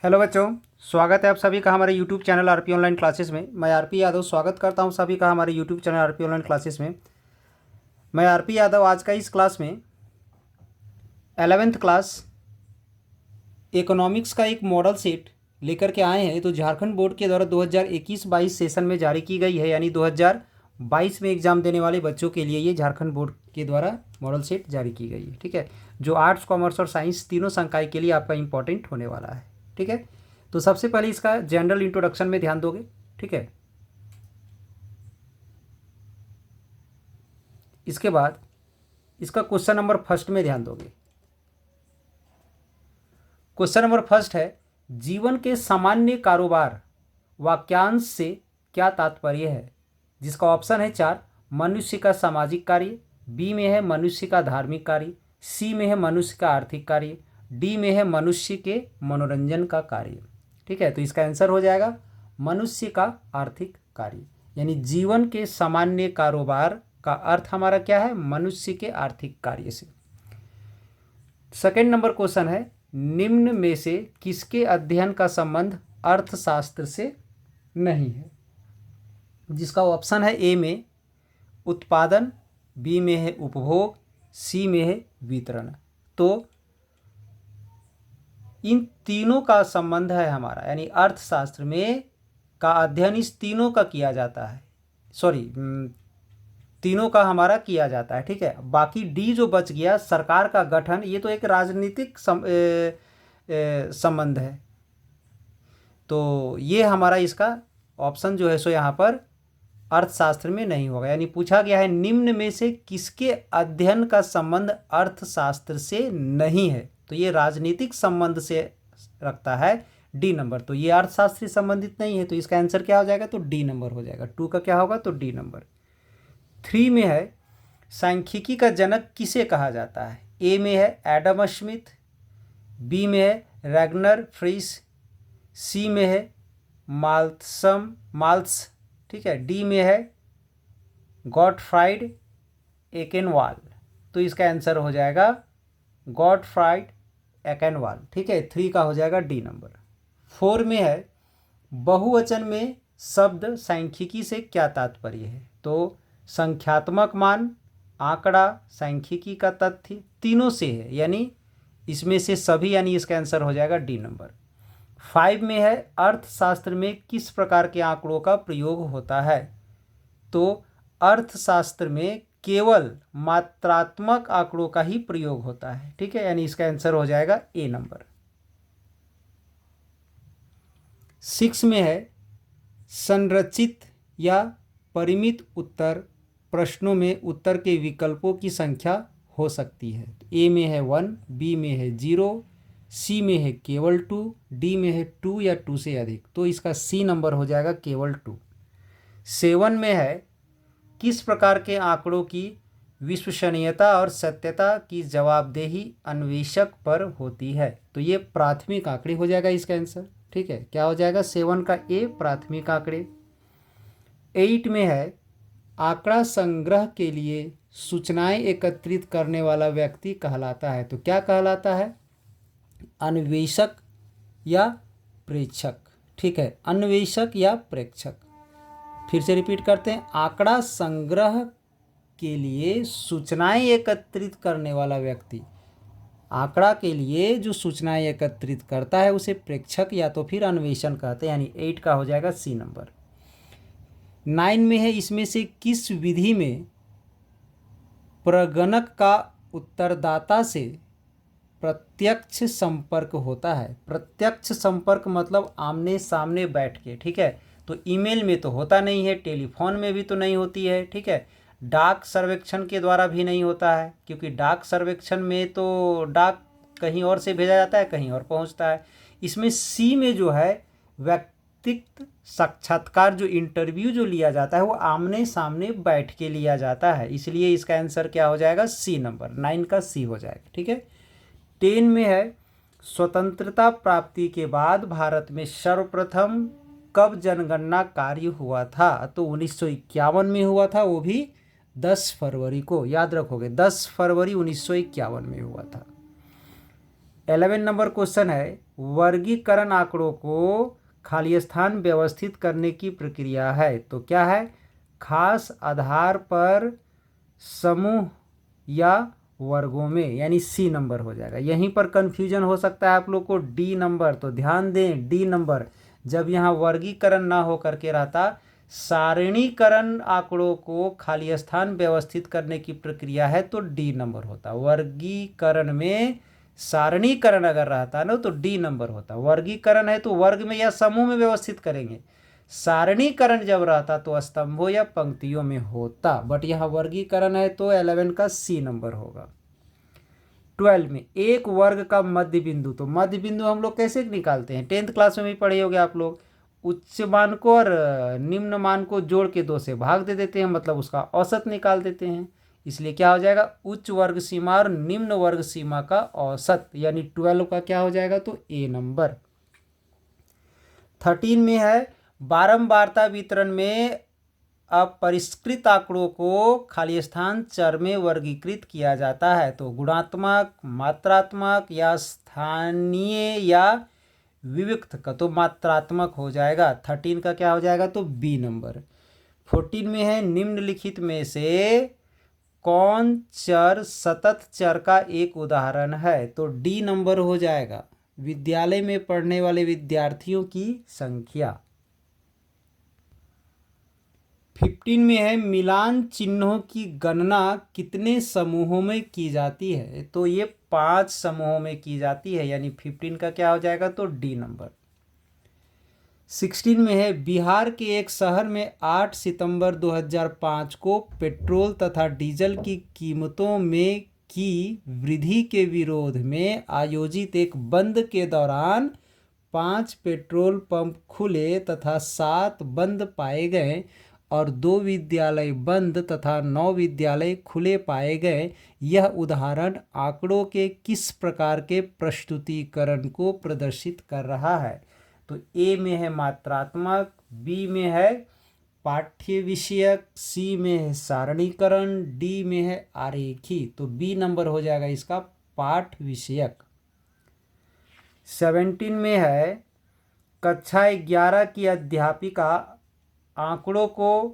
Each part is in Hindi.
हेलो बच्चों, स्वागत है आप सभी का हमारे YouTube channel RP online classes में। मैं आरपी यादव स्वागत करता हूं सभी का हमारे YouTube channel RP online classes में। मैं आरपी यादव आज का इस क्लास में 11th क्लास इकोनॉमिक्स का एक मॉडल सेट लेकर के आए हैं। तो झारखंड बोर्ड के द्वारा 2021-22 सेशन में जारी की गई है, यानी 2022 में एग्जाम देने वाले बच्चों के लिए ये झारखंड बोर्ड के द्वारा मॉडल सेट जारी की गई है। ठीक है, जो आर्ट्स, कॉमर्स और साइंस तीनों संकाय के लिए आपका इंपॉर्टेंट होने वाला है। ठीक है, तो सबसे पहले इसका जनरल इंट्रोडक्शन में ध्यान दोगे। ठीक है, इसके बाद इसका क्वेश्चन नंबर फर्स्ट में ध्यान दोगे। क्वेश्चन नंबर फर्स्ट है, जीवन के सामान्य कारोबार वाक्यांश से क्या तात्पर्य है? जिसका ऑप्शन है 4। मनुष्य का सामाजिक कार्य, बी में है मनुष्य का धार्मिक कार्य, सी में है मनुष्य का आर्थिक कार्य, डी में है मनुष्य के मनोरंजन का कार्य। ठीक है, तो इसका आंसर हो जाएगा मनुष्य का आर्थिक कार्य, यानी जीवन के सामान्य कारोबार का अर्थ हमारा क्या है? मनुष्य के आर्थिक कार्य से। सेकंड नंबर क्वेश्चन है, निम्न में से किसके अध्ययन का संबंध अर्थशास्त्र से नहीं है? जिसका ऑप्शन है ए में उत्पादन, बी में है उपभोग, सी में है वितरण। तो इन तीनों का संबंध है हमारा, यानी अर्थशास्त्र में का अध्ययन इस तीनों का किया जाता है। तीनों का हमारा किया जाता है। ठीक है, बाकी डी जो बच गया, सरकार का गठन, ये तो एक राजनीतिक संबंध है। तो ये हमारा इसका ऑप्शन जो है सो यहाँ पर अर्थशास्त्र में नहीं होगा। यानी पूछा गया है निम्न में से किसके अध्ययन का संबंध अर्थशास्त्र से नहीं है, तो ये राजनीतिक संबंध से रखता है डी नंबर। तो ये अर्थशास्त्र से संबंधित नहीं है, तो इसका आंसर क्या हो जाएगा? तो डी नंबर हो जाएगा। 2 का क्या होगा? तो डी नंबर। 3 में है सांख्यिकी का जनक किसे कहा जाता है? ए में है एडम स्मिथ, बी में है रैगनर फ्रिश, सी में है माल्थस, ठीक है, डी में है गॉटफ्राइड एकेनवाल। तो इसका आंसर हो जाएगा गॉटफ्राइड एकेनवाल। ठीक है, 3 का हो जाएगा डी नंबर। 4 में है बहुवचन में शब्द सांख्यिकी से क्या तात्पर्य है? तो संख्यात्मक मान, आंकड़ा, सांख्यिकी का तथ्य, तीनों से है, यानी इसमें से सभी, यानी इसका आंसर हो जाएगा डी नंबर। 5 में है अर्थशास्त्र में किस प्रकार के आंकड़ों का प्रयोग होता है? तो अर्थशास्त्र में केवल मात्रात्मक आंकड़ों का ही प्रयोग होता है। ठीक है, यानी इसका आंसर हो जाएगा ए नंबर। 6 में है संरचित या परिमित उत्तर प्रश्नों में उत्तर के विकल्पों की संख्या हो सकती है। ए में है 1, बी में है 0, सी में है केवल 2, डी में है 2 या 2 से अधिक। तो इसका सी नंबर हो जाएगा केवल 2। 7 में है किस प्रकार के आंकड़ों की विश्वसनीयता और सत्यता की जवाबदेही अन्वेषक पर होती है? तो ये प्राथमिक आंकड़े हो जाएगा इसका आंसर। ठीक है, क्या हो जाएगा? 7 का ए प्राथमिक आंकड़े। 8 में है आंकड़ा संग्रह के लिए सूचनाएं एकत्रित करने वाला व्यक्ति कहलाता है। तो क्या कहलाता है? अन्वेषक या प्रेक्षक। ठीक है, अन्वेषक या प्रेक्षक। फिर से रिपीट करते हैं, आंकड़ा संग्रह के लिए सूचनाएं एकत्रित करने वाला व्यक्ति, आंकड़ा के लिए जो सूचनाएं एकत्रित करता है उसे प्रेक्षक या तो फिर अन्वेषण कहते हैं, यानी 8 का हो जाएगा सी नंबर। 9 में है इसमें से किस विधि में प्रगणक का उत्तरदाता से प्रत्यक्ष संपर्क होता है? प्रत्यक्ष संपर्क मतलब आमने सामने बैठ के। ठीक है, तो ईमेल में तो होता नहीं है, टेलीफोन में भी तो नहीं होती है। ठीक है, डाक सर्वेक्षण के द्वारा भी नहीं होता है, क्योंकि डाक सर्वेक्षण में तो डाक कहीं और से भेजा जाता है, कहीं और पहुंचता है। इसमें सी में जो है व्यक्तिगत साक्षात्कार, जो इंटरव्यू जो लिया जाता है वो आमने सामने बैठ के लिया जाता है, इसलिए इसका आंसर क्या हो जाएगा? सी नंबर। 9 का सी हो जाएगा। ठीक है, 10 में है स्वतंत्रता प्राप्ति के बाद भारत में सर्वप्रथम कब जनगणना कार्य हुआ था? तो 1951 में हुआ था, वो भी 10 फरवरी को, याद रखोगे 10 फरवरी 1951 में हुआ था। 11 नंबर क्वेश्चन है, वर्गीकरण आंकड़ों को खाली स्थान व्यवस्थित करने की प्रक्रिया है। तो क्या है? खास आधार पर समूह या वर्गों में, यानी सी नंबर हो जाएगा। यहीं पर कंफ्यूजन हो सकता है आप लोग को। डी नंबर, तो ध्यान दें, डी नंबर जब यहाँ वर्गीकरण ना हो करके रहता, सारणीकरण आंकड़ों को खाली स्थान व्यवस्थित करने की प्रक्रिया है, तो डी नंबर होता। वर्गीकरण में सारणीकरण अगर रहता ना तो डी नंबर होता। वर्गीकरण है तो वर्ग में या समूह में व्यवस्थित करेंगे, सारणीकरण जब रहता तो स्तंभों या पंक्तियों में होता। बट यहाँ वर्गीकरण है तो 11 का सी नंबर होगा। 12 में एक वर्ग का मध्य बिंदु, तो मध्य बिंदु हम लोग कैसे निकालते हैं? 10th क्लास में भी पढ़े होंगे आप लोग। उच्च मान को और निम्न मान को जोड़ के 2 से भाग दे देते हैं, मतलब उसका औसत निकाल देते हैं। इसलिए क्या हो जाएगा? उच्च वर्ग सीमा और निम्न वर्ग सीमा का औसत, यानी 12 का क्या हो जाएगा? तो ए नंबर। 13 में है बारंबारता वितरण में अपरिष्कृत आंकड़ों को खाली स्थान चर में वर्गीकृत किया जाता है। तो गुणात्मक, मात्रात्मक या स्थानीय या विविक्त का, तो मात्रात्मक हो जाएगा। 13 का क्या हो जाएगा? तो बी नंबर। 14 में है निम्नलिखित में से कौन चर सतत चर का एक उदाहरण है? तो डी नंबर हो जाएगा। विद्यालय में पढ़ने वाले विद्यार्थियों की संख्या। 15 में है मिलान चिन्हों की गणना कितने समूहों में की जाती है? तो ये 5 समूहों में की जाती है, यानी 15 का क्या हो जाएगा? तो डी नंबर। 16 में है बिहार के एक शहर में 8 सितंबर 2005 को पेट्रोल तथा डीजल की कीमतों में की वृद्धि के विरोध में आयोजित एक बंद के दौरान 5 पेट्रोल पंप खुले तथा 7 बंद पाए गए और 2 विद्यालय बंद तथा 9 विद्यालय खुले पाए गए। यह उदाहरण आंकड़ों के किस प्रकार के प्रस्तुतिकरण को प्रदर्शित कर रहा है? तो ए में है मात्रात्मक, बी में है पाठ्य विषयक, सी में है सारणीकरण, डी में है आरेखी। तो बी नंबर हो जाएगा इसका पाठ विषयक। 17 में है कक्षा 11 की अध्यापिका आंकड़ों को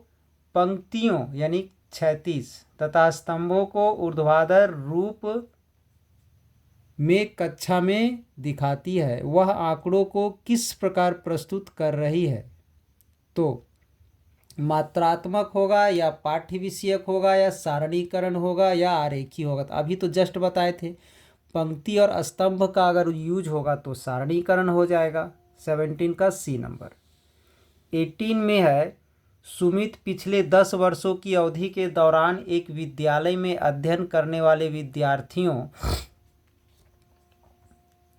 पंक्तियों यानी 36 तथा स्तंभों को ऊर्ध्वाधर रूप में कक्षा में दिखाती है। वह आंकड़ों को किस प्रकार प्रस्तुत कर रही है? तो मात्रात्मक होगा या पाठ्य विषयक होगा या सारणीकरण होगा या आरेखी होगा? तो अभी तो जस्ट बताए थे, पंक्ति और स्तंभ का अगर यूज होगा तो सारणीकरण हो जाएगा। 17 का सी नंबर। 18 में है सुमित पिछले 10 वर्षों की अवधि के दौरान एक विद्यालय में अध्ययन करने वाले विद्यार्थियों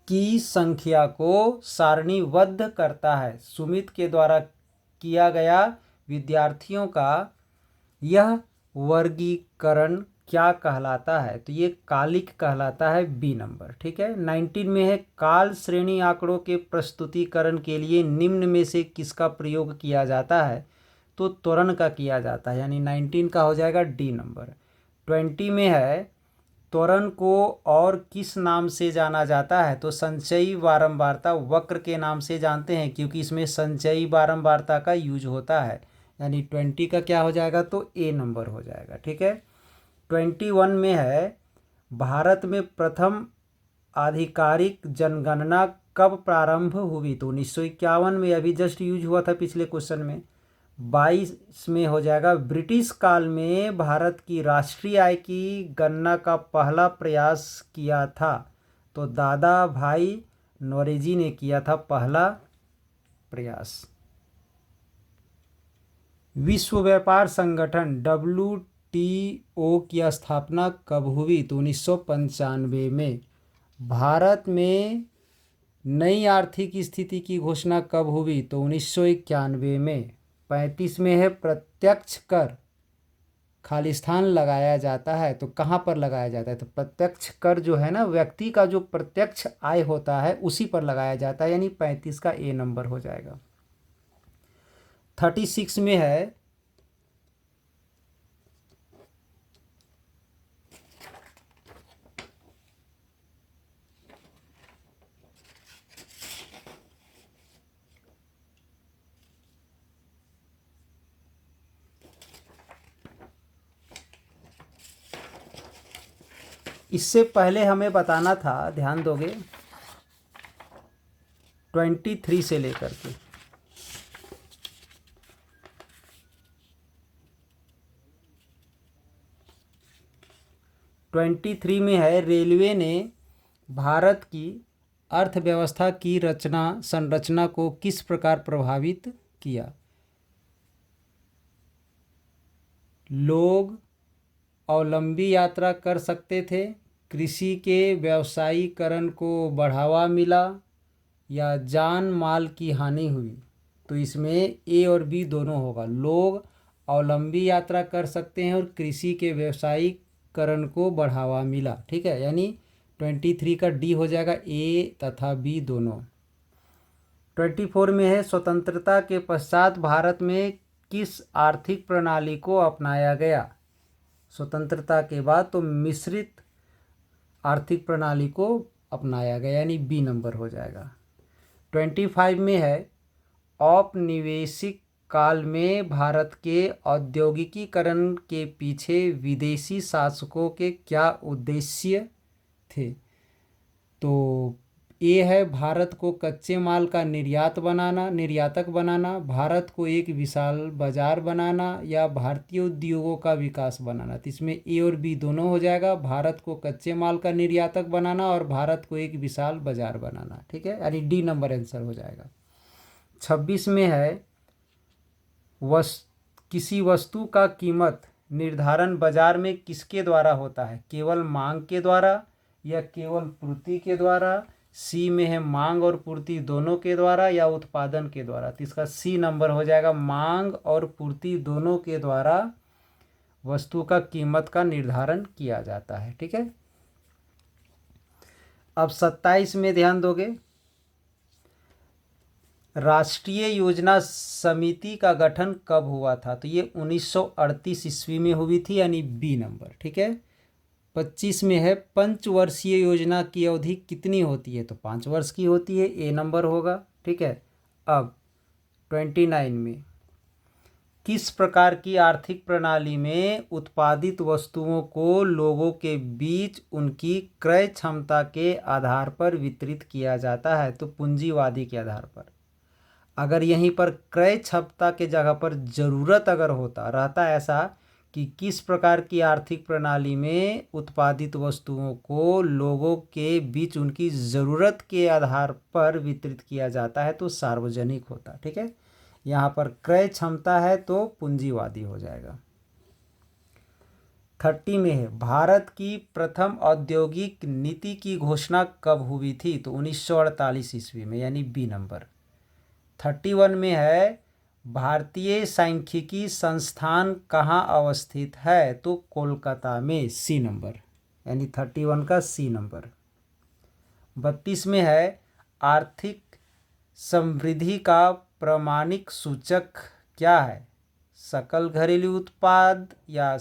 की संख्या को सारणीबद्ध करता है। सुमित के द्वारा किया गया विद्यार्थियों का यह वर्गीकरण क्या कहलाता है? तो ये कालिक कहलाता है, बी नंबर। ठीक है। 19 में है काल श्रेणी आंकड़ों के प्रस्तुतिकरण के लिए निम्न में से किसका प्रयोग किया जाता है? तो त्वरण का किया जाता है, यानी 19 का हो जाएगा डी नंबर। 20 में है त्वरण को और किस नाम से जाना जाता है? तो संचयी बारंबारता वक्र के नाम से जानते हैं, क्योंकि इसमें संचयी बारंबारता का यूज होता है, यानी 20 का क्या हो जाएगा? तो ए नंबर हो जाएगा। ठीक है। 21 में है भारत में प्रथम आधिकारिक जनगणना कब प्रारंभ हुई? तो 1951 में, अभी जस्ट यूज हुआ था पिछले क्वेश्चन में। 22 में हो जाएगा ब्रिटिश काल में भारत की राष्ट्रीय आय की गणना का पहला प्रयास किया था? तो दादा भाई नौरोजी ने किया था पहला प्रयास। विश्व व्यापार संगठन WTO की स्थापना कब हुई? तो 1995 में। भारत में नई आर्थिक स्थिति की घोषणा कब हुई? तो 1991 में। 35 में है प्रत्यक्ष कर खालिस्तान लगाया जाता है, तो कहाँ पर लगाया जाता है? तो प्रत्यक्ष कर जो है ना, व्यक्ति का जो प्रत्यक्ष आय होता है उसी पर लगाया जाता है, यानी 35 का ए नंबर हो जाएगा। 36 में है इससे पहले हमें बताना था, ध्यान दोगे, 23 से लेकर के 23 में है, रेलवे ने भारत की अर्थव्यवस्था की संरचना को किस प्रकार प्रभावित किया। लोग अवलंबी यात्रा कर सकते थे, कृषि के व्यावसायीकरण को बढ़ावा मिला, या जान माल की हानि हुई। तो इसमें ए और बी दोनों होगा। लोग अवलंबी यात्रा कर सकते हैं और कृषि के व्यावसायीकरण को बढ़ावा मिला। ठीक है, यानी 23 का डी हो जाएगा, ए तथा बी दोनों। 24 में है, स्वतंत्रता के पश्चात भारत में किस आर्थिक प्रणाली को अपनाया गया। स्वतंत्रता के बाद तो मिश्रित आर्थिक प्रणाली को अपनाया गया, यानी बी नंबर हो जाएगा। 25 में है, औपनिवेशिक काल में भारत के औद्योगिकीकरण के पीछे विदेशी शासकों के क्या उद्देश्य थे। तो ये है, भारत को कच्चे माल का निर्यातक बनाना, भारत को एक विशाल बाजार बनाना, या भारतीय उद्योगों का विकास बनाना। तो इसमें ए और बी दोनों हो जाएगा, भारत को कच्चे माल का निर्यातक बनाना और भारत को एक विशाल बाजार बनाना। ठीक है, यानी डी नंबर आंसर हो जाएगा। 26 में है, किसी वस्तु का कीमत निर्धारण बाजार में किसके द्वारा होता है। केवल मांग के द्वारा या केवल पूर्ति के द्वारा। सी में है, मांग और पूर्ति दोनों के द्वारा या उत्पादन के द्वारा। तो इसका सी नंबर हो जाएगा, मांग और पूर्ति दोनों के द्वारा वस्तु का कीमत का निर्धारण किया जाता है। ठीक है, अब 27 में ध्यान दोगे, राष्ट्रीय योजना समिति का गठन कब हुआ था। तो ये 1938 ईस्वी में हुई थी, यानी बी नंबर। ठीक है, 25 में है, पंचवर्षीय योजना की अवधि कितनी होती है। तो 5 वर्ष की होती है, ए नंबर होगा। ठीक है, अब 29 में, किस प्रकार की आर्थिक प्रणाली में उत्पादित वस्तुओं को लोगों के बीच उनकी क्रय क्षमता के आधार पर वितरित किया जाता है। तो पूंजीवादी के आधार पर। अगर यहीं पर क्रय क्षमता के जगह पर ज़रूरत अगर रहता ऐसा कि किस प्रकार की आर्थिक प्रणाली में उत्पादित वस्तुओं को लोगों के बीच उनकी ज़रूरत के आधार पर वितरित किया जाता है, तो सार्वजनिक होता। ठीक है, यहाँ पर क्रय क्षमता है तो पूंजीवादी हो जाएगा। 30 में है, भारत की प्रथम औद्योगिक नीति की घोषणा कब हुई थी। तो 1948 ईस्वी में, यानी बी नंबर। 31 में है, भारतीय सांख्यिकी संस्थान कहाँ अवस्थित है। तो कोलकाता में, सी नंबर, यानी 31 का सी नंबर। 32 में है, आर्थिक समृद्धि का प्रमाणिक सूचक क्या है। सकल घरेलू उत्पाद, या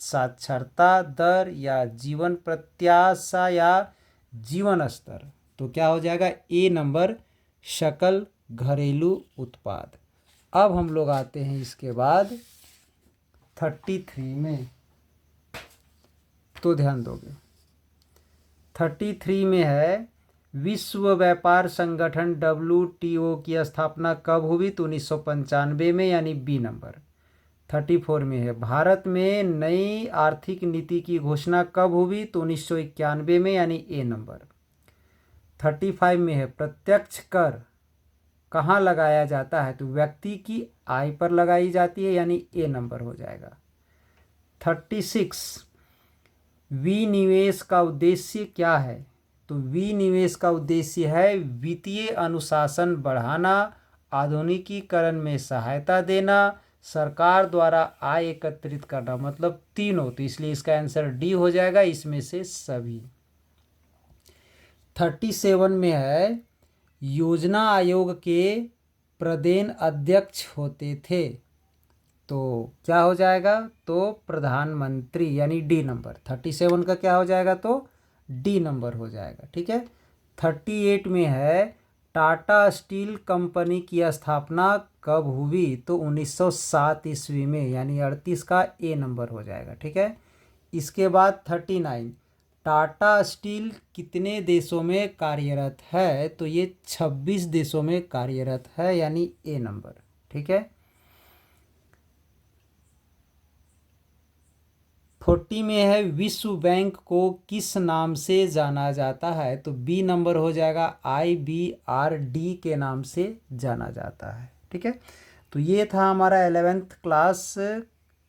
साक्षरता दर, या जीवन प्रत्याशा, या जीवन स्तर। तो क्या हो जाएगा, ए नंबर, सकल घरेलू उत्पाद। अब हम लोग आते हैं इसके बाद 33 में। तो ध्यान दोगे, 33 में है, विश्व व्यापार संगठन WTO की स्थापना कब हुई। तो 1995 में, यानी बी नंबर। 34 में है, भारत में नई आर्थिक नीति की घोषणा कब हुई। तो 1991 में, यानी ए नंबर। 35 में है, प्रत्यक्ष कर कहाँ लगाया जाता है। तो व्यक्ति की आय पर लगाई जाती है, यानी ए नंबर हो जाएगा। 36, विनिवेश का उद्देश्य क्या है। तो विनिवेश का उद्देश्य है वित्तीय अनुशासन बढ़ाना, आधुनिकीकरण में सहायता देना, सरकार द्वारा आय एकत्रित करना, मतलब तीनों। तो इसलिए इसका आंसर डी हो जाएगा, इसमें से सभी। 37 में है, योजना आयोग के प्रदेन अध्यक्ष होते थे। तो क्या हो जाएगा, तो प्रधानमंत्री, यानी डी नंबर। 37 का क्या हो जाएगा, तो डी नंबर हो जाएगा। ठीक है, 38 में है, टाटा स्टील कंपनी की स्थापना कब हुई। तो 1907 ईस्वी में, यानी 38 का ए नंबर हो जाएगा। ठीक है, इसके बाद 39, टाटा स्टील कितने देशों में कार्यरत है? तो ये 26 देशों में कार्यरत है, यानी ए नंबर। ठीक है। 40 में है विश्व बैंक को किस नाम से जाना जाता है? तो बी नंबर हो जाएगा, IBRD के नाम से जाना जाता है। ठीक है। तो ये था हमारा 11th क्लास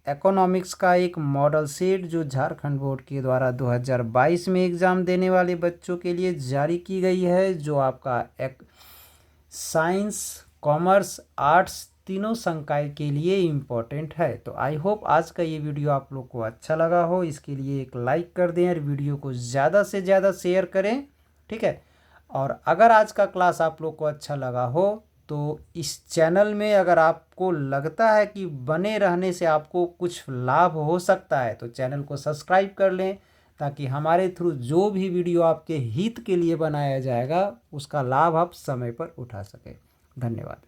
इकोनॉमिक्स का एक मॉडल सेट जो झारखंड बोर्ड के द्वारा 2022 में एग्ज़ाम देने वाले बच्चों के लिए जारी की गई है, जो आपका साइंस, कॉमर्स, आर्ट्स तीनों संकाय के लिए इम्पोर्टेंट है। तो आई होप आज का ये वीडियो आप लोग को अच्छा लगा हो। इसके लिए एक लाइक कर दें और वीडियो को ज़्यादा से ज़्यादा शेयर करें। ठीक है। और अगर आज का क्लास आप लोग को अच्छा लगा हो तो इस चैनल में अगर आपको लगता है कि बने रहने से आपको कुछ लाभ हो सकता है तो चैनल को सब्सक्राइब कर लें, ताकि हमारे थ्रू जो भी वीडियो आपके हित के लिए बनाया जाएगा उसका लाभ आप समय पर उठा सकें। धन्यवाद।